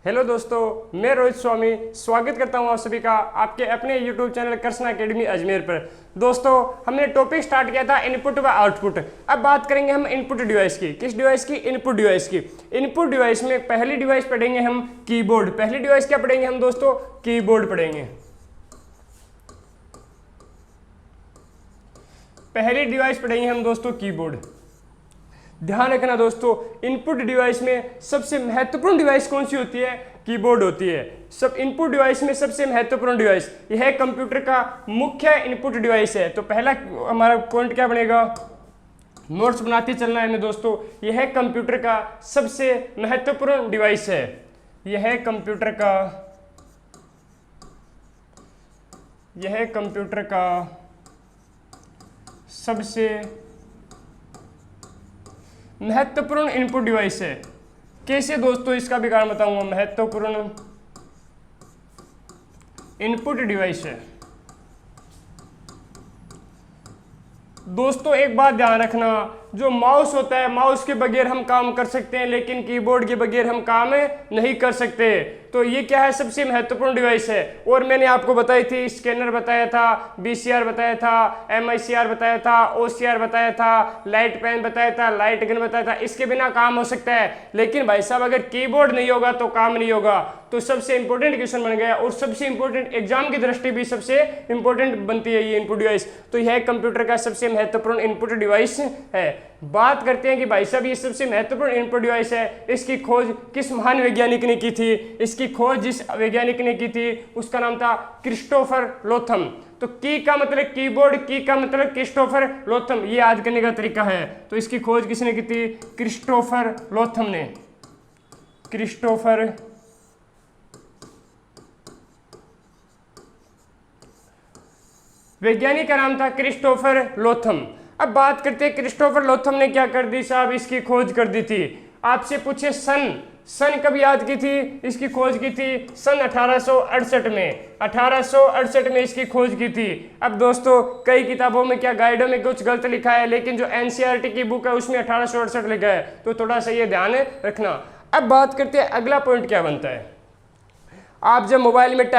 Hello दोस्तों, मैं रोहित स्वामी स्वागत करता हूं आप सभी का आपके अपने YouTube channel Krishna academy Ajmer पर। दोस्तों, हमने टॉपिक स्टार्ट किया था इनपुट व आउटपुट। अब बात करेंगे हम इनपुट डिवाइस की। किस डिवाइस की? इनपुट डिवाइस की। इनपुट डिवाइस में पहली डिवाइस पढ़ेंगे हम कीबोर्ड। पहली डिवाइस क्या पढ़ेंगे हम दोस्तों? कीबोर्ड पढ़ेंगे। पहली डिवाइस पढ़ेंगे हम दोस्तों कीबोर्ड। ध्यान रखना दोस्तों, इनपुट डिवाइस में सबसे महत्वपूर्ण डिवाइस कौन सी होती है? कीबोर्ड होती है। सब इनपुट डिवाइस में सबसे महत्वपूर्ण डिवाइस यह कंप्यूटर का मुख्य इनपुट डिवाइस है। तो पहला हमारा पॉइंट क्या बनेगा? नोट्स बनाते चलना है हमें दोस्तों। यह कंप्यूटर का सबसे महत्वपूर्ण डिवाइस है। यह कंप्यूटर का सबसे महत्वपूर्ण इनपुट डिवाइस है। कैसे दोस्तों? इसका भी कारण बताऊंगा। महत्वपूर्ण इनपुट डिवाइस है। दोस्तों एक बात ध्यान रखना, जो माउस होता है, माउस के बगैर हम काम कर सकते हैं लेकिन कीबोर्ड के बगैर हम काम नहीं कर सकते। तो ये क्या है? सबसे महत्वपूर्ण डिवाइस है। और मैंने आपको बताई थी, स्कैनर बताया था, बीसीआर बताया था, एमआईसीआर बताया था, ओसीआर बताया था, लाइट पेन बताया था, लाइट गन बताया था। इसके बिना काम हो सकता है, लेकिन भाई साहब अगर कीबोर्ड नहीं होगा तो काम नहीं होगा। तो सबसे इंपॉर्टेंट क्वेश्चन बन गया और सबसे इंपॉर्टेंट एग्जाम की दृष्टि भी सबसे इंपॉर्टेंट बनती है ये इनपुट डिवाइस। तो यह कंप्यूटर का सबसे महत्वपूर्ण इनपुट डिवाइस है। बात करते हैं कि भाई साहब ये सबसे महत्वपूर्ण इनपुट डिवाइस है, इसकी खोज किस महान वैज्ञानिक ने की थी? इसकी खोज जिस वैज्ञानिक ने की थी उसका नाम था क्रिस्टोफर लोथम। तो की का मतलब कीबोर्ड, की का मतलब क्रिस्टोफर लोथम, ये याद करने का तरीका है। तो इसकी खोज किसने की थी? क्रिस्टोफर लोथम ने। क्रिस्टोफर वैज्ञानिक का नाम था क्रिस्टोफर लोथम। अब बात करते हैं क्रिस्टोफर लोथम ने क्या कर दी साहब? इसकी खोज कर दी थी। आपसे पूछे सन कब याद की थी? इसकी खोज की थी सन 1868 में। 1868 में इसकी खोज की थी। अब दोस्तों कई किताबों में क्या गाइडों में कुछ गलत लिखा है, लेकिन जो एनसीईआरटी की बुक है उसमें 1868 लिखा है। तो थोड़ा सा ये ध्यान रखना। अब बात करते हैं अगला पॉइंट क्या बनता है। आप जब मोबाइल में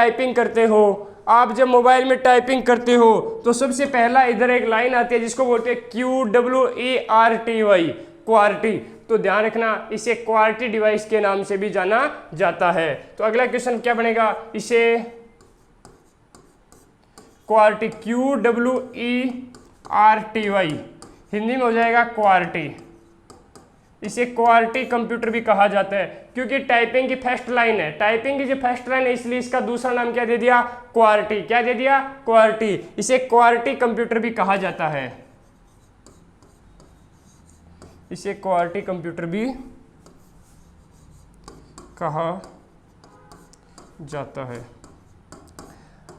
टाइपिंग करते हो तो सबसे पहला इधर एक लाइन आती है जिसको बोलते हैं QWERTY, क्वार्टी। तो ध्यान रखना, इसे क्वार्टी डिवाइस के नाम से भी जाना जाता है। तो अगला क्वेश्चन क्या बनेगा? इसे क्वार्टी, QWERTY, हिंदी में हो जाएगा क्वार्टी। इसे क्वार्टी कंप्यूटर भी कहा जाता है क्योंकि टाइपिंग की फर्स्ट लाइन है। टाइपिंग की जो फर्स्ट लाइन है, इसलिए इसका दूसरा नाम क्या दे दिया? क्वार्टी। क्या दे दिया? क्वार्टी। इसे क्वार्टी कंप्यूटर भी कहा जाता है। इसे क्वार्टी कंप्यूटर भी कहा जाता है।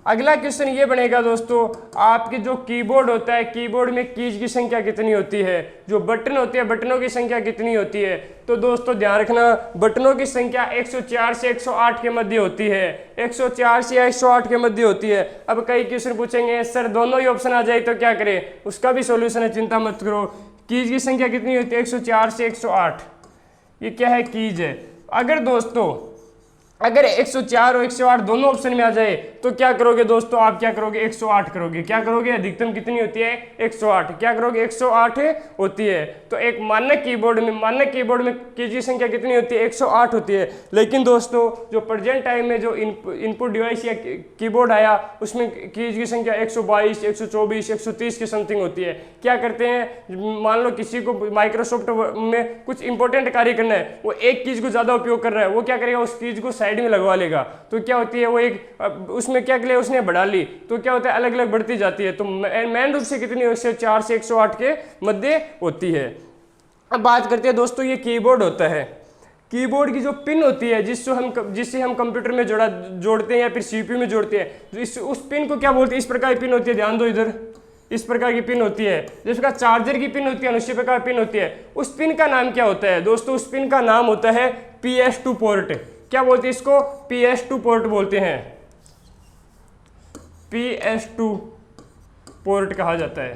अगला क्वेश्चन ये बनेगा दोस्तों, आपके जो कीबोर्ड होता है, कीबोर्ड में कीज की संख्या कितनी होती है? जो बटन होते हैं, बटनों की संख्या कितनी होती है? तो दोस्तों ध्यान रखना, बटनों की संख्या 104 से 108 के मध्य होती है। 104 से 108 के मध्य होती है। अब कई क्वेश्चन पूछेंगे सर दोनों ही ऑप्शन आ जाए तो क्या करें? उसका भी सॉल्यूशन है, चिंता मत करो। कीज की संख्या कितनी होती है? 104 से 108। ये क्या है? कीज है। अगर 104 और 108 दोनों ऑप्शन में आ जाए तो क्या करोगे दोस्तों? आप क्या करोगे? 108 करोगे। क्या करोगे? अधिकतम कितनी होती है? 108। क्या करोगे? 108 होती है। तो एक मानक कीबोर्ड में कीज की संख्या कितनी होती है? 108 होती है। लेकिन दोस्तों जो प्रेजेंट टाइम में जो इनपुट डिवाइस या कीबोर्ड आया उसमें कीज की संख्या 122, 124, 130 की समथिंग होती है। क्या करते हैं, मान लो किसी को माइक्रोसॉफ्ट में कुछ इंपॉर्टेंट कार्य करना है, वो एक कीज को ज्यादा उपयोग कर रहा है, वो क्या करेगा? उस कीज को साइड में लगवा लेगा। तो क्या होती है, वो एक उसमें क्या किया उसने? बढ़ा ली। तो क्या होता है? अलग अलग बढ़ती जाती है। तो मेन रूप से कितनी? 104 से 108 के मध्य होती है। अब बात करते हैं दोस्तों, ये कीबोर्ड होता है। कीबोर्ड की जो पिन होती है जिससे हम कंप्यूटर में जोड़ते हैं या फिर सीपीयू में जोड़ते हैं, उस पिन को क्या बोलते हैं? इस प्रकार की पिन होती है। ध्यान दो इधर, इस प्रकार की पिन होती है। जिस प्रकार चार्जर की पिन होती है उसी प्रकार पिन होती है। उस पिन का नाम क्या होता है दोस्तों? उस पिन का नाम होता है PS2 पोर्ट। क्या बोलते हैं इसको? PS2 पोर्ट बोलते हैं। PS2 पोर्ट कहा जाता है।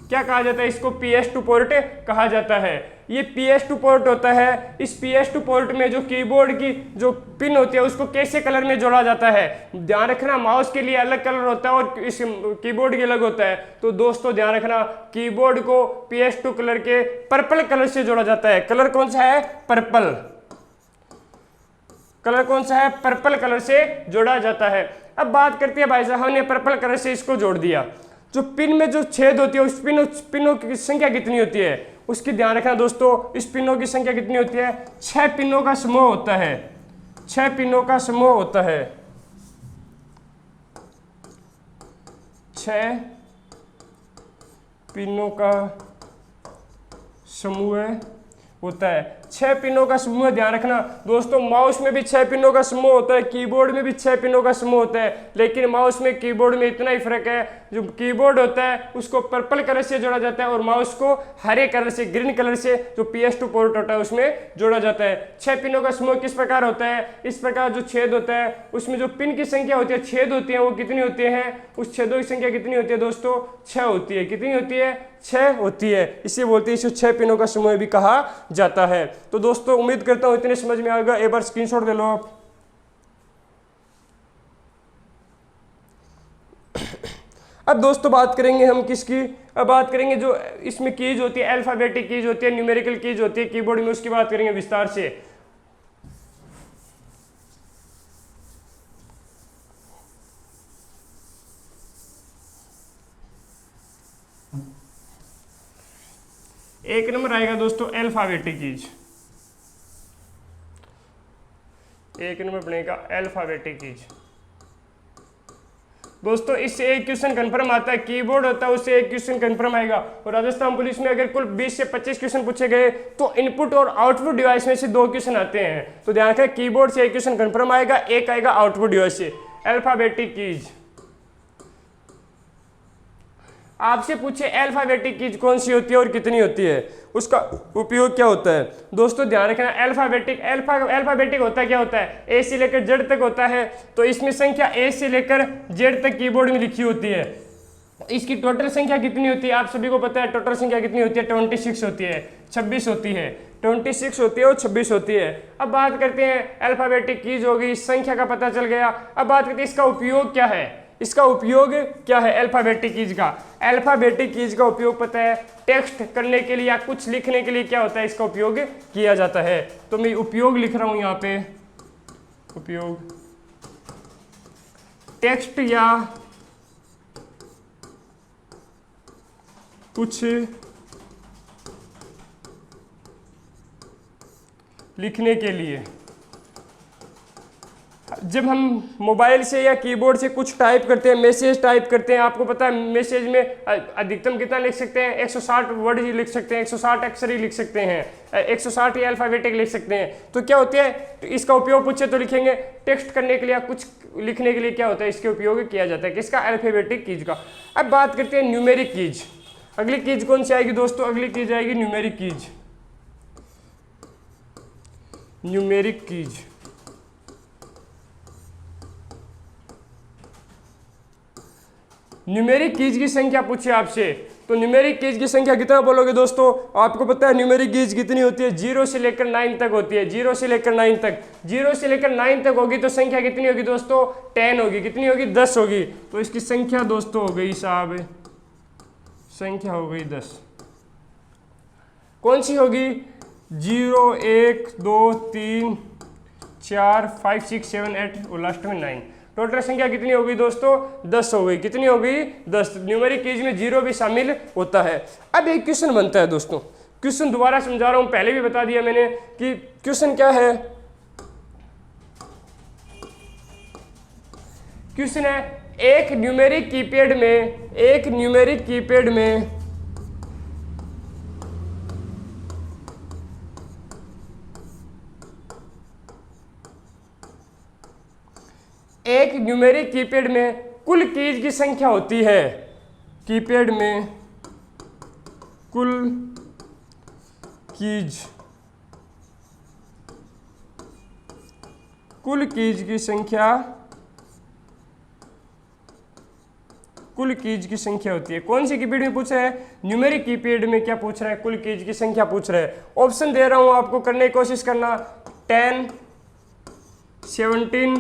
क्या कहा जाता है इसको? PS2 पोर्ट कहा जाता है। ये PS2 पोर्ट होता है। इस PS2 पोर्ट में जो कीबोर्ड की जो पिन होती है उसको कैसे कलर में जोड़ा जाता है, ध्यान रखना माउस के लिए अलग कलर होता है और इस कीबोर्ड के अलग होता है। तो दोस्तों ध्यान रखना कीबोर्ड को PS2 कलर के पर्पल कलर से जोड़ा जाता है। कलर कौन सा है, पर्पल। कलर कौन सा है, पर्पल कलर से जोड़ा जाता है। अब बात करते हैं भाई साहब, हमने पर्पल कलर से इसको जोड़ दिया, जो पिन में जो छेद होती है उस पिनों की संख्या कितनी होती है उसकी ध्यान रखना दोस्तों। इस पिनों की संख्या कितनी होती है, 6 पिनों का समूह होता है। 6 पिनों का समूह होता है। 6 पिनों का समूह होता है। 6 पिनों का समूह, ध्यान रखना दोस्तों माउस में भी 6 पिनों का समूह होता है, कीबोर्ड में भी 6 पिनों का समूह होता है, लेकिन माउस में कीबोर्ड में इतना ही फर्क है, जो कीबोर्ड होता है उसको पर्पल कलर से जोड़ा जाता है और माउस को हरे कलर से, ग्रीन कलर से, जो PS2 पोर्ट होता है उसमें जोड़ा जाता है। 6 पिनों का समूह किस प्रकार होता है, इस प्रकार जो छेद होता है उसमें जो पिन की संख्या होती है, छेद होती है, वो कितनी होती है, उस छेदों की संख्या कितनी होती है दोस्तों, 6 होती है। कितनी होती है, 6 होती है। इसे बोलते हैं, इसे 6 पिनों का समूह भी कहा जाता है। तो दोस्तों उम्मीद करता हूं इतने समझ में आएगा। एक बार स्क्रीनशॉट ले लो आप। अब दोस्तों बात करेंगे हम किसकी, अब बात करेंगे जो इसमें कीज होती है, अल्फाबेटिक कीज होती है, न्यूमेरिकल कीज होती है कीबोर्ड में, उसकी बात करेंगे विस्तार से। एक नंबर आएगा दोस्तों अल्फाबेटिक कीज। एक नंबर बनेगा अल्फाबेटिक कीज। दोस्तों इससे एक क्वेश्चन कंफर्म आता है, कीबोर्ड होता है उससे एक क्वेश्चन कंफर्म आएगा। और राजस्थान पुलिस में अगर कुल 20 से 25 क्वेश्चन पूछे गए तो इनपुट और आउटपुट डिवाइस में से 2 क्वेश्चन आते हैं। तो ध्यान रखें कीबोर्ड से एक क्वेश्चन कंफर्म आएगा, एक आएगा आउटपुट डिवाइस से। अल्फाबेटिक कीज, आपसे पूछे अल्फाबेटिक कीज कौन सी होती है और कितनी होती है, उसका उपयोग क्या होता है। दोस्तों ध्यान रखना अल्फाबेटिक होता है, क्या होता है, ए से लेकर जेड तक होता है। तो इसमें संख्या ए से लेकर जेड तक कीबोर्ड में लिखी होती है। इसकी टोटल संख्या कितनी होती है, आप सभी को पता है टोटल संख्या कितनी होती है, 26 होती है, 26 होती है, 26 होती है और 26 होती है। अब बात करते हैं अल्फाबेटिक कीज होगी, संख्या का पता चल गया। अब बात करते हैं इसका उपयोग क्या है, इसका उपयोग क्या है अल्फाबेटिक कीज का। अल्फाबेटिक कीज का उपयोग पता है, टेक्स्ट करने के लिए या कुछ लिखने के लिए क्या होता है, इसका उपयोग किया जाता है। तो मैं उपयोग लिख रहा हूं यहाँ पे, उपयोग टेक्स्ट या कुछ लिखने के लिए। जब हम मोबाइल से या कीबोर्ड से कुछ टाइप करते हैं, मैसेज टाइप करते हैं, आपको पता है मैसेज में अधिकतम कितना लिख सकते हैं, 160 वर्ड ही लिख सकते हैं, 160 अक्षर ही लिख सकते हैं, 160 ही अल्फाबेटिक लिख सकते हैं। तो क्या होती है, तो इसका उपयोग पूछे तो लिखेंगे टेक्स्ट करने के लिए या कुछ लिखने के लिए क्या होता है, इसके उपयोग किया जाता है, किसका, अल्फाबेटिक कीज का। अब बात करते हैं न्यूमेरिक कीज। अगली कीज कौन सी आएगी दोस्तों, अगली कीज आएगी numeric keys. Numeric keys, numeric keys की संख्या पूछे आपसे, तो न्यूमेरिक कीज की संख्या कितना बोलोगे दोस्तों, आपको पता है न्यूमेरिक कीज कितनी होती है, 0 से लेकर 9 तक होती है, 0 से लेकर 9 तक, 0 से लेकर 9 तक होगी तो संख्या कितनी होगी दोस्तों, 10 होगी। कितनी होगी, 10 होगी। तो इसकी संख्या दोस्तों हो गई साहब, संख्या हो गई 10। कौन सी होगी, 0 1 2 3 4 5 6 7 8 और लास्ट में 9। टोटल संख्या कितनी होगी दोस्तों, 10 हो गई। कितनी हो गई, 10। न्यूमेरिक कीज में 0 भी शामिल होता है। अब एक क्वेश्चन बनता है दोस्तों, क्वेश्चन दोबारा समझा रहा हूं, पहले भी बता दिया मैंने कि क्वेश्चन क्या है। क्वेश्चन है एक न्यूमेरिक कीपैड में, एक न्यूमेरिक कीपैड में एक न्यूमेरिक कीपैड में कुल कीज की संख्या होती है, कीपैड में कुल कीज, कुल कीज की संख्या, कुल कीज की संख्या होती है। कौन सी कीपैड में पूछ रहा है? न्यूमेरिक कीपैड में क्या पूछ रहा है? कुल कीज की संख्या पूछ रहा है। ऑप्शन दे रहा हूं आपको, करने की कोशिश करना। 10, 17,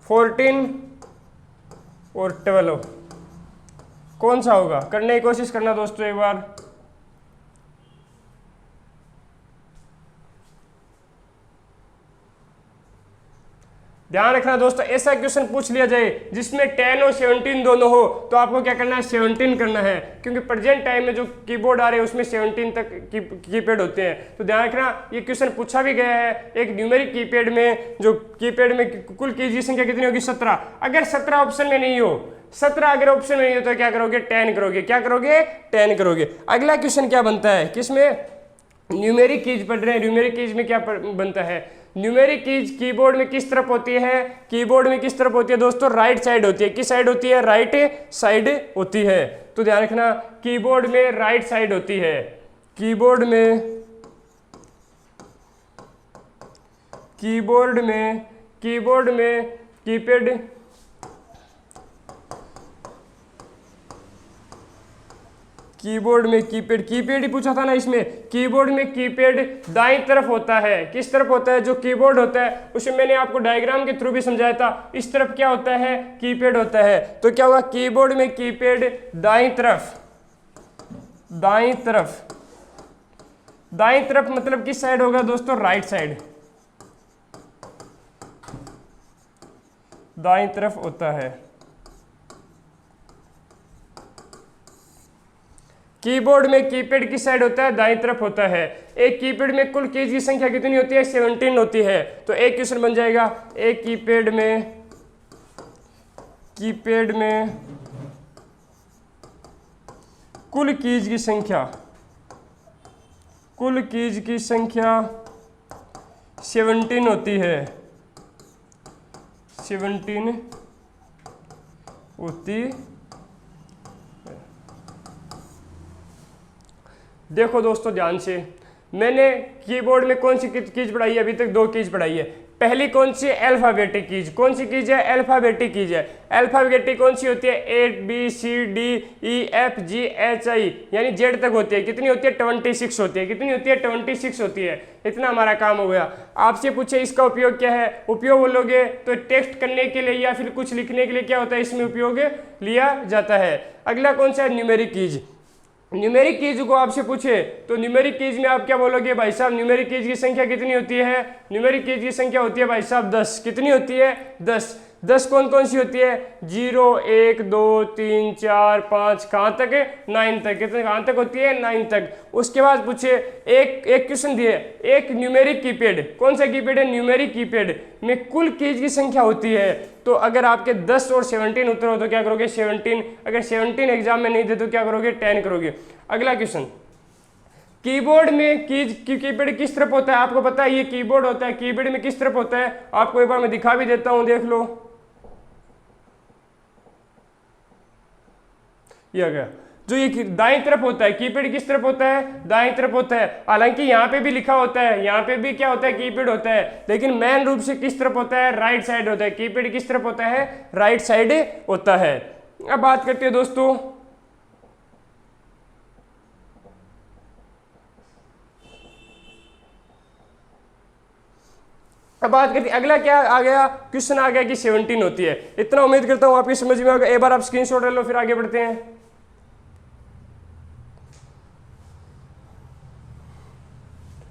14 और 12, कौन सा होगा? करने की कोशिश करना दोस्तों एक बार। ध्यान रखना दोस्तों, ऐसा क्वेश्चन पूछ लिया जाए जिसमें 10 और 17 दोनों हो तो आपको क्या करना है? 17 करना है, क्योंकि प्रेजेंट टाइम में जो कीबोर्ड आ रहे हैं उसमें 17 तक कीपैड होते हैं। तो ध्यान रखना, ये क्वेश्चन पूछा भी गया है। एक न्यूमेरिक कीपैड में, जो कीपैड में कुल कीज की संख्या कितनी होगी? 17। अगर 17 ऑप्शन में नहीं हो, 17 अगर ऑप्शन में नहीं हो तो क्या करोगे? 10 करोगे। क्या करोगे? 10 करोगे। अगला क्वेश्चन क्या बनता है? किसमें? न्यूमेरिक कीज पढ़ रहे हैं। न्यूमेरिक कीज में क्या बनता है? न्यूमेरिक कीज कीबोर्ड में किस तरफ होती है? कीबोर्ड में किस तरफ होती है दोस्तों? राइट साइड होती है। किस साइड होती है? राइट साइड होती है। तो ध्यान रखना, कीबोर्ड में राइट साइड होती है। कीबोर्ड में कीपैड कीपैड ही पूछा था ना इसमें। कीबोर्ड में कीपैड दाईं तरफ होता है। किस तरफ होता है? जो कीबोर्ड होता है उसे मैंने आपको डायग्राम के थ्रू भी समझाया था। इस तरफ क्या होता है? कीपैड होता है। तो क्या होगा? कीबोर्ड में कीपैड दाईं तरफ मतलब किस साइड होगा दोस्तों? राइट साइड, दाईं तरफ होता है। कीबोर्ड में कीपैड किस साइड होता है? दाईं तरफ होता है। एक कीपैड में कुल कीज की संख्या कितनी होती है? 17 होती है। तो एक क्वेश्चन बन जाएगा, एक कीपैड में कुल कीज की संख्या 17 होती है। 17 होती। देखो दोस्तों ध्यान से, मैंने कीबोर्ड में कौन सी कीज पढ़ाई है? अभी तक 2 कीज पढ़ाई है। पहली कौन सी? Alphabetic keys. कौन सी कीज है? अल्फाबेटिक कीज है। अल्फाबेटिक कौन सी होती है? ABCDEFGHI, यानी जेड तक होती है। कितनी होती है? 26 होती है। कितनी होती है? 26 होती है। इतना हमारा काम हो गया। आपसे पूछे इसका उपयोग क्या है? उपयोग बोलोगे तो टेक्स्ट करने के लिए या फिर कुछ लिखने के लिए क्या होता है? इसमें उपयोग लिया जाता है। अगला कौन सा है? Numeric keys. न्यूमेरिक कीज को आपसे पूछे तो न्यूमेरिक कीज में आप क्या बोलोगे? भाई साहब न्यूमेरिक कीज की संख्या कितनी होती है? न्यूमेरिक कीज की संख्या होती है भाई साहब 10। कितनी होती है? 10। 10 कौन सी होती है? 0 1 2 3 4 5, कहाँ तक है? 9 तक। कितने कहाँ तक होती है? 9 तक। उसके बाद पूछे एक क्वेश्चन दिए, एक न्यूमेरिक कीपैड। कौन सा कीपैड है? न्यूमेरिक कीपैड में कुल कीज की संख्या होती है। तो अगर आपके 10 और 17 उत्तर हो तो क्या करोगे? 17। अगर 17 एग्जाम में नहीं दे तो क्या करोगे? 10 करोगे। अगला क्वेश्चन, कीबोर्ड में कीपैड किस तरफ होता है? आपको पता है ये कीबोर्ड होता है। कीबोर्ड में किस तरफ होता है? आपको एक बार मैं दिखा भी देता हूं, देख लो। ये आ गया। जो ये दाईं तरफ होता है, कीपैड किस तरफ होता है? दाईं तरफ होता है। हालांकि यहाँ पे भी लिखा होता है, यहाँ पे भी क्या होता है? कीपैड होता है, लेकिन मेन रूप से किस तरफ होता है? राइट साइड होता है। कीपैड किस तरफ होता है? राइट साइड होता है। अब बात करते हैं दोस्तों, अब बात करते हैं अगला क्या आ गया? क्वेश्चन आ गया कि 17 होती है। इतना उम्मीद करता हूं आपकी समझ में होगा। एक बार आप स्क्रीनशॉट ले लो, फिर आगे बढ़ते हैं।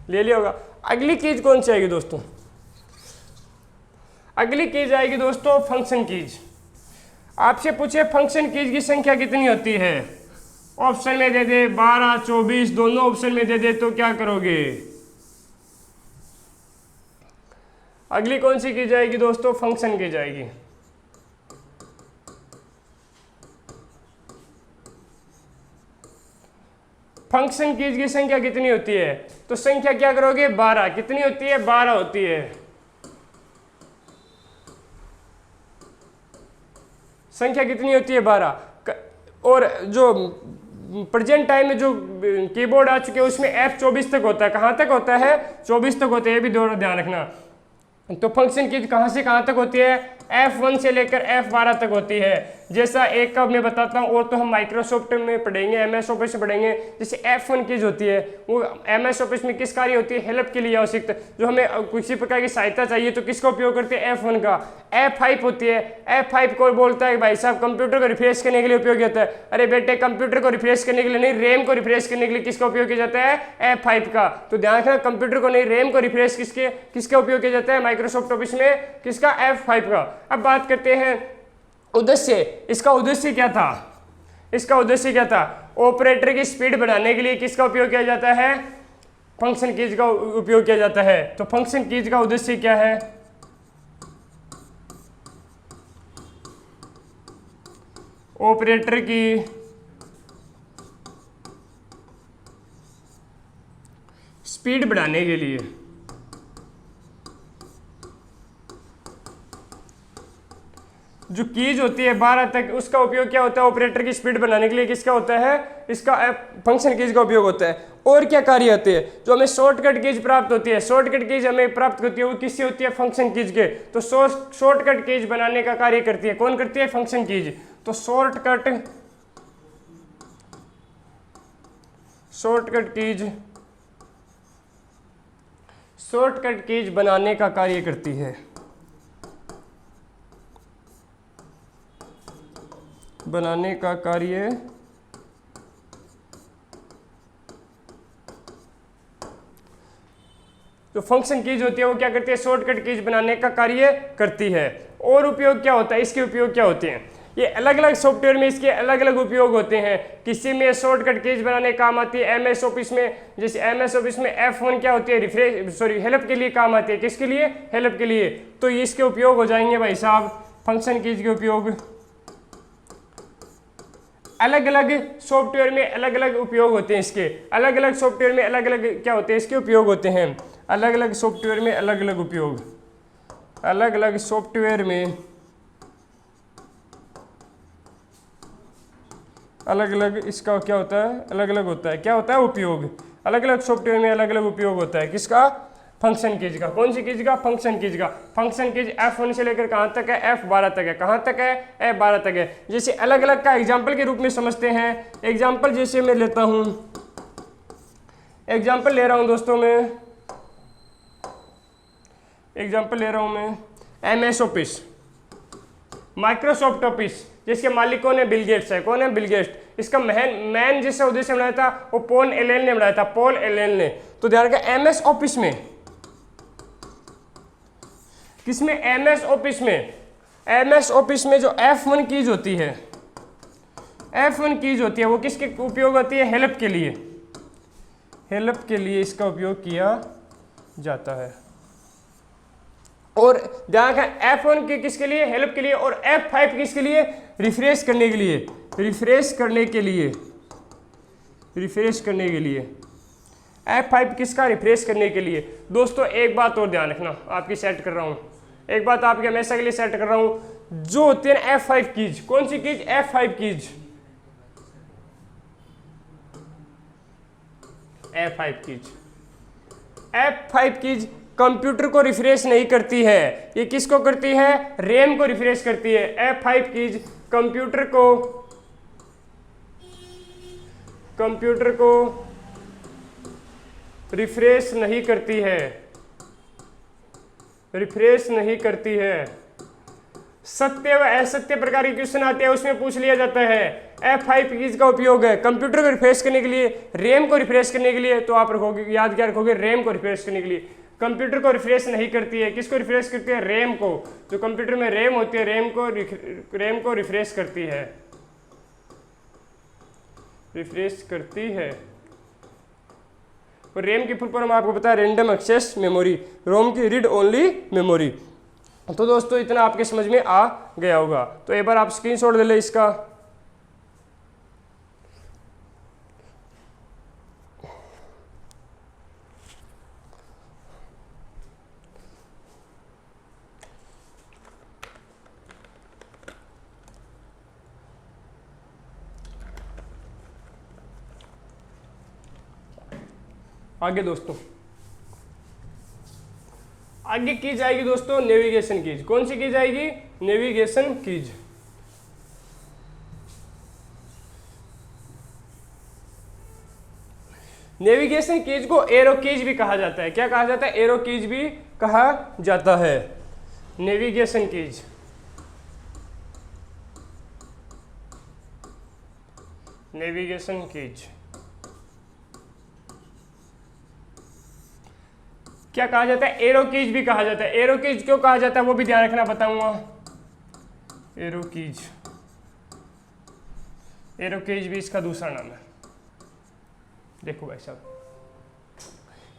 ले लिया होगा। अगली चीज कौन सी आएगी दोस्तों? अगली चीज आएगी दोस्तों फंक्शन कीज। आपसे पूछे फंक्शन कीज की संख्या कितनी होती है? ऑप्शन में दे दे 12 24, दोनों ऑप्शन में दे दे तो क्या करोगे? अगली कौन सी की जाएगी दोस्तों? फंक्शन की जाएगी। फंक्शन कीज की संख्या कितनी होती है? तो संख्या क्या करोगे? 12। कितनी होती है? 12 होती है। संख्या कितनी होती है? 12। और जो प्रेजेंट टाइम में जो कीबोर्ड आ चुके हैं उसमें F24 तक होता है। कहाँ तक होता है? 24 तक होता है। ये भी ध्यान रखना। तो फंक्शन कीज कहाँ से कहाँ तक होती है? F1 से लेकर F12 तक होती है। जैसा एक का मैं बताता हूँ, और तो हम माइक्रोसॉफ्ट में पढ़ेंगे, MS ऑफिस में पढ़ेंगे। जैसे F1 कीज होती है वो MS ऑफिस में किस कार्य होती है, हेल्प के लिए आवश्यक, जो हमें किसी प्रकार की सहायता चाहिए तो किसका उपयोग करते हैं, F1 का। F5 होती है, F5 को बोलता है भाई साहब कंप्यूटर को रिफ्रेश करने के लिए उपयोग होता है। अरे बेटे कंप्यूटर को रिफ्रेश करने के लिए नहीं, रैम को रिफ्रेश करने के लिए किसका उपयोग किया जाता है, F5 का। तो ध्यान रखना, कंप्यूटर को नहीं, रैम को रिफ्रेश किसका उपयोग किया जाता है माइक्रोसॉफ्ट ऑफिस में, किसका, F5 का। अब बात करते हैं उद्देश्य। इसका उद्देश्य क्या था, इसका उद्देश्य क्या था, ऑपरेटर की स्पीड बढ़ाने के लिए किसका उपयोग किया जाता है, फंक्शन कीज का उपयोग किया जाता है। तो फंक्शन कीज का उद्देश्य क्या है, ऑपरेटर की स्पीड बढ़ाने के लिए। जो कीज होती है 12 तक, उसका उपयोग क्या होता है, ऑपरेटर की स्पीड बनाने के लिए किसका होता है, इसका फंक्शन कीज का उपयोग होता है। और क्या कार्य होते हैं, जो हमें शॉर्टकट कीज प्राप्त होती है, शॉर्टकट कीज हमें प्राप्त होती है वो किससे होती है, फंक्शन कीज के। तो शॉर्टकट कीज बनाने का कार्य करती है, कौन करती है, फंक्शन कीज। तो शॉर्टकट कीज बनाने का कार्य करती है, बनाने का कार्य जो फंक्शन कीज होती है वो क्या करती है, शॉर्टकट कीज बनाने का कार्य करती है। और उपयोग क्या होता है, इसके उपयोग क्या होते हैं, ये अलग अलग सॉफ्टवेयर में इसके अलग अलग उपयोग होते हैं। किसी में शॉर्टकट कीज बनाने काम आती है, MS ऑफिस में, जैसे MS ऑफिस में F1 क्या होती है, हेल्प के लिए काम आती है, किसके लिए, हेल्प के लिए। तो इसके उपयोग हो जाएंगे भाई साहब, फंक्शन कीज के उपयोग अलग अलग सॉफ्टवेयर में अलग अलग उपयोग होते हैं इसके, अलग अलग सॉफ्टवेयर में अलग अलग क्या होते हैं, इसके उपयोग होते हैं। अलग अलग सॉफ्टवेयर में अलग अलग उपयोग, अलग अलग सॉफ्टवेयर में अलग अलग इसका क्या होता है, अलग अलग होता है, क्या होता है, उपयोग। अलग अलग सॉफ्टवेयर में अलग अलग उपयोग होता है, किसका, फंक्शन कीज का। कौन सी कीज का, फंक्शन कीज का। फंक्शन कीज F1 से लेकर कहाँ तक है, F12 तक है। कहाँ तक है, F12 तक है। जैसे अलग अलग का एग्जाम्पल के रूप में समझते हैं। एग्जाम्पल जैसे मैं लेता हूँ, एग्जाम्पल ले रहा हूँ दोस्तों मैं, एग्जाम्पल ले रहा हूँ मैं MS ऑफिस, माइक्रोसॉफ्ट ऑफिस, जिसके मालिक कौन है, बिल गेट्स है। कौन है, बिल गेट्स। इसका मैन जिससे उद्देश्य बनाया था वो पॉल एलेन ने बनाया था, पॉल एलेन ने। तो ध्यान रखा, MS ऑफिस में, किसमें, MS ऑफिस में, MS ऑफिस में जो F1 कीज होती है, F1 कीज होती है वो किसके उपयोग होती है, हेल्प के लिए, हेल्प के लिए इसका उपयोग किया जाता है। और ध्यान रखना, F1 के किसके लिए, हेल्प के लिए, और F5 किसके लिए, रिफ्रेश करने के लिए, रिफ्रेश करने के लिए, रिफ्रेश करने के लिए। F5 किसका, रिफ्रेश करने के लिए। दोस्तों एक बात और ध्यान रखना, आपकी सेट कर रहा हूं, एक बात आपके हमेशा के लिए सेट कर रहा हूं, जो होती है F5 कीज, कौन सी keys, F5 keys, F5 keys, F5 keys computer को रिफ्रेश नहीं करती है, ये किसको करती है, रैम को रिफ्रेश करती है। F5 कीज कंप्यूटर को रिफ्रेश नहीं करती है, रिफ्रेश नहीं करती है। सत्य व असत्य प्रकार के क्वेश्चन आते हैं, उसमें पूछ लिया जाता है F5 कीज का उपयोग है कंप्यूटर को रिफ्रेश करने के लिए, रैम को रिफ्रेश करने के लिए। तो आप रखोगे, याद क्या रखोगे, रैम को रिफ्रेश करने के लिए। कंप्यूटर को रिफ्रेश नहीं करती है, किसको रिफ्रेश करती है, रैम को। जो कंप्यूटर में रैम होती है, रैम को रिफ्रेश करती है, रिफ्रेश करती है। और रैम की फुल फॉर्म आपको पता है, रैंडम एक्सेस मेमोरी, रोम की रीड ओनली मेमोरी। तो दोस्तों इतना आपके समझ में आ गया होगा। तो एक बार आप स्क्रीनशॉट ले ले इसका। आगे दोस्तों, आगे की जाएगी दोस्तों नेविगेशन कीज। कौन सी की जाएगी? Navigation keys. नेविगेशन कीज को एरो कीज भी कहा जाता है। क्या कहा जाता है? एरो कीज भी कहा जाता है। Navigation keys. नेविगेशन कीज क्या कहा जाता है? एरो कीज भी कहा जाता है। एरो कीज क्यों कहा जाता है वो भी ध्यान रखना, बताऊंगा। एरो कीज, एरो कीज भी इसका दूसरा नाम है। देखो भाई साहब,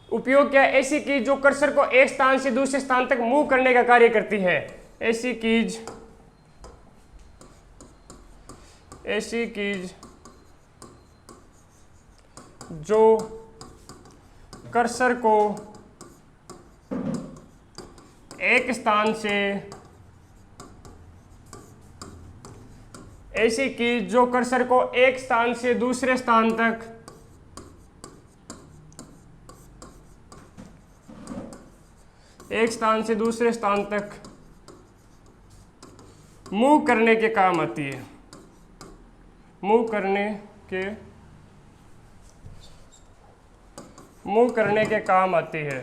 उपयोग क्या है? ऐसी कीज जो कर्सर को एक स्थान से दूसरे स्थान तक मूव करने का कार्य करती है। ऐसी कीज, ऐसी कीज जो कर्सर को एक स्थान से, ऐसी कीज जो कर्सर को एक स्थान से दूसरे स्थान तक एक स्थान से दूसरे स्थान तक मूव करने के काम आती है। मूव करने के काम आती है।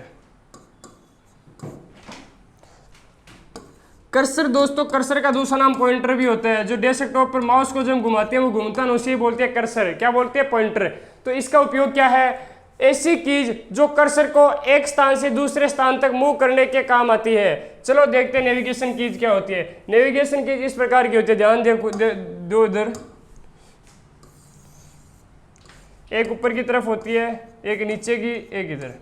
कर्सर दोस्तों, कर्सर का दूसरा नाम पॉइंटर भी होता है। जो डेस्कटॉप पर माउस को जब घुमाते हैं वो घूमता है, उसे बोलते हैं कर्सर। क्या बोलते हैं? पॉइंटर। तो इसका उपयोग क्या है? ऐसी कीज जो कर्सर को एक स्थान से दूसरे स्थान तक मूव करने के काम आती है। चलो देखते हैं नेविगेशन कीज क्या होती है। नेविगेशन कीज इस प्रकार की होती है, ध्यान दो इधर। एक ऊपर की तरफ होती है, एक नीचे की, एक इधर।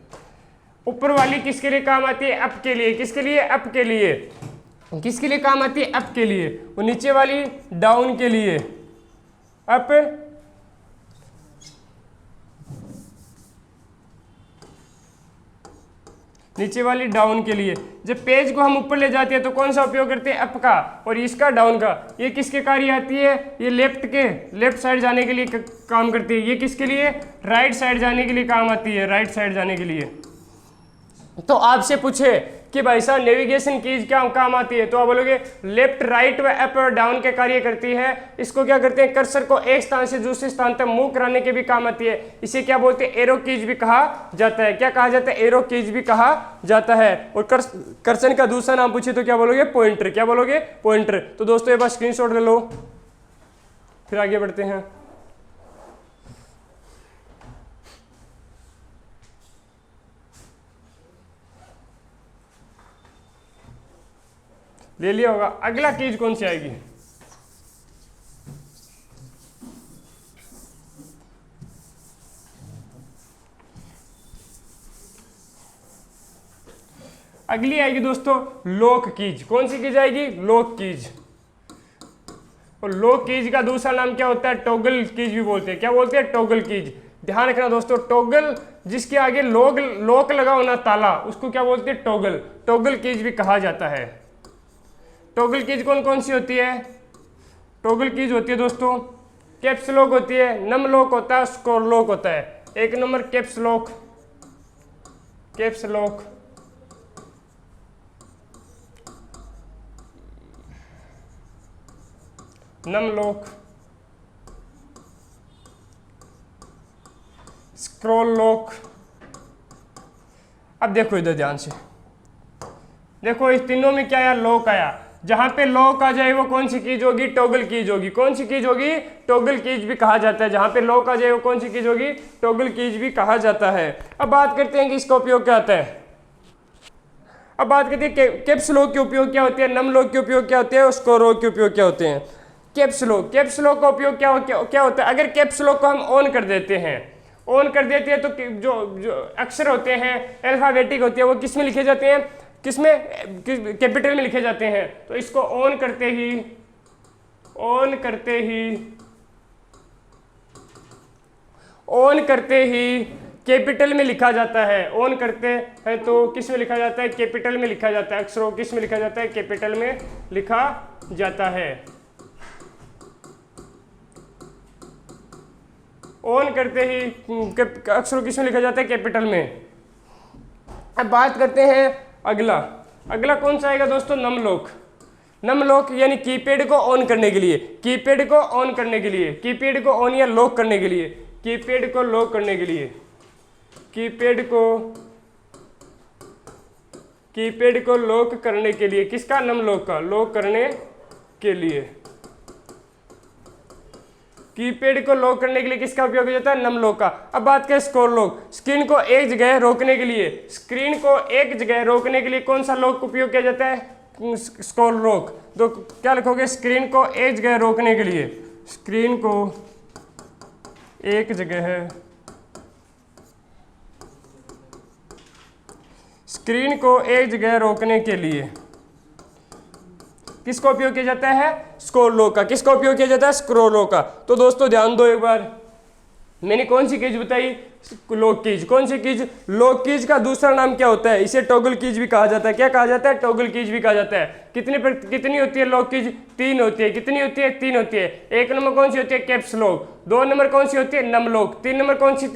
ऊपर वाली किसके लिए काम आती है? अप के लिए। किसके लिए? अप के लिए। किसके लिए काम आती है? अप के लिए। और नीचे वाली डाउन के लिए। अप, नीचे वाली डाउन के लिए। जब पेज को हम ऊपर ले जाते हैं तो कौन सा उपयोग करते हैं? अप का। और इसका डाउन का। ये किसके कार्य आती है? ये लेफ्ट साइड जाने के लिए काम करती है। ये किसके लिए? राइट साइड जाने के लिए काम आती है। राइट साइड जाने के लिए। तो आपसे पूछे कि भाई साहब नेविगेशन कीज क्या काम आती है, तो आप बोलोगे लेफ्ट, राइट व अप और डाउन के कार्य करती है। इसको क्या करते हैं? कर्सर को एक स्थान से दूसरे स्थान तक मूव कराने के भी काम आती है। इसे क्या बोलते हैं? एरो कीज भी कहा जाता है। क्या कहा जाता है? एरो कीज भी कहा जाता है। और कर्सर का दूसरा नाम पूछे तो क्या बोलोगे? पॉइंटर। क्या बोलोगे? पॉइंटर। तो दोस्तों ये बात स्क्रीनशॉट ले लो, फिर आगे बढ़ते हैं। ले लिया होगा। अगला कीज कौन सी आएगी? अगली आएगी दोस्तों लॉक कीज। कौन सी कीज आएगी? Lock keys. और लॉक कीज का दूसरा नाम क्या होता है? टॉगल कीज भी बोलते हैं। क्या बोलते हैं? Toggle keys. ध्यान रखना दोस्तों, टॉगल जिसके आगे लॉक लगा होना, ताला, उसको क्या बोलते हैं? टॉगल। टॉगल कीज भी कहा जाता है। टॉगल कीज कौन कौन सी होती है? टॉगल कीज होती है दोस्तों, कैप्स लॉक होती है, नम लॉक होता है, स्क्रोल लॉक होता है। एक number caps lock, caps lock, num lock, scroll lock. अब देखो इधर ध्यान से, देखो इस तीनों में क्या आया? लॉक आया। जहां पे लॉक आ जाए वो कौन सी कीज होगी? टॉगल कीज होगी। कौन सी कीज होगी? टॉगल कीज भी कहा जाता है। जहां पे लॉक आ जाए वो कौन सी कीज होगी? टॉगल कीज भी कहा जाता है। अब बात करते हैं कि इसका उपयोग क्या होता है। अब बात करते हैं कैप्स लॉक के उपयोग क्या होते हैं, नम लॉक के उपयोग क्या होते हैं, और स्क्रोल लॉक के उपयोग क्या होते हैं। कैप्स लॉक, कैप्स लॉक का उपयोग क्या होता है? अगर कैप्स लॉक को हम ऑन कर देते हैं, ऑन कर देते हैं तो जो अक्षर होते हैं अल्फाबेटिक होते हैं वो किस में लिखे जाते हैं? किसमें? कैपिटल में लिखे जाते हैं। तो इसको ऑन करते ही कैपिटल में लिखा जाता है। ऑन करते हैं तो किस में लिखा जाता है? कैपिटल में लिखा जाता है। अक्षरों किस में लिखा जाता है? कैपिटल में लिखा जाता है। ऑन करते ही अक्षरों किस में लिखा जाता है? कैपिटल में। अब बात करते हैं अगला अगला कौन सा आएगा दोस्तों, नमलोक। नमलोक यानी कीपैड को ऑन करने के लिए, कीपैड को ऑन करने के लिए, कीपैड को ऑन या लॉक करने के लिए, कीपैड को लॉक करने के लिए, कीपैड को लॉक करने के लिए, किसका, नमलोक का, लॉक करने के लिए, कीपैड को लॉक करने के लिए किसका उपयोग हो जाता है, नमलोक का। अब बात करें स्क्रॉल लॉक, स्क्रीन को एक जगह रोकने के लिए, स्क्रीन को एक जगह रोकने के लिए कौन सा लॉक उपयोग किया जाता है, स्क्रॉल लॉक। तो क्या लिखोगे, स्क्रीन को एक जगह रोकने के लिए, स्क्रीन को एक जगह, स्क्रीन को एक जगह रोकने के लिए किसका उपयोग किया जाता है, स्क्रॉल लॉक का। किसका उपयोग किया जाता है, स्क्रॉल लॉक का। तो दोस्तों ध्यान दो एक बार, मैंने कौन सी कीज बताई, लॉक कीज। कौन सी कीज, लॉक कीज का दूसरा नाम क्या होता है, इसे टॉगल कीज भी कहा जाता है। क्या कहा जाता है, टॉगल कीज भी कहा जाता है। कितनी होती है लॉक कीज, 3 होती है। कितनी होती है, 3 होती है। 1 नंबर कौन सी होती है, कैप्स लॉक। 2 नंबर कौन सी होती है, नम लॉक। 3 नंबर कौन सी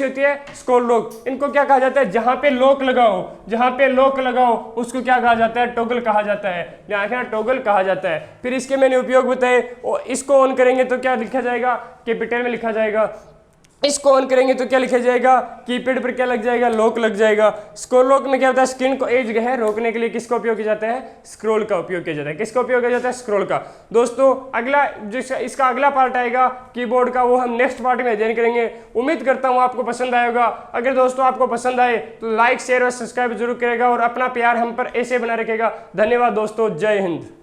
होती है, स्क्रॉल लॉक। इनको क्या कहा जाता है, जहां पे लॉक लगाओ, जहां पे लॉक लगाओ उसको क्या कहा जाता है, टॉगल कहा जाता है। ध्यान रखना, टॉगल कहा जाता है। फिर इसके मैंने उपयोग बताए, और इसको ऑन करेंगे तो क्या लिखा जाएगा, कैपिटल में लिखा जाएगा। इसको ऑन करेंगे तो क्या लिखा जाएगा, कीपैड पर क्या लग जाएगा, लॉक लग जाएगा। स्क्रॉल लॉक में क्या होता है, स्क्रीन को एक जगह रोकने के लिए किसका उपयोग किया जाता है, स्क्रॉल का उपयोग किया जाता है। किसका उपयोग किया जाता है, स्क्रॉल का। दोस्तों अगला इसका अगला पार्ट आएगा कीबोर्ड का, वो हम नेक्स्ट पार्ट में अध्ययन करेंगे। उम्मीद करता हूँ आपको पसंद आएगा। अगर दोस्तों आपको पसंद आए तो लाइक शेयर और सब्सक्राइब जरूर करेगा और अपना प्यार हम पर ऐसे बना रखेगा। धन्यवाद दोस्तों, जय हिंद।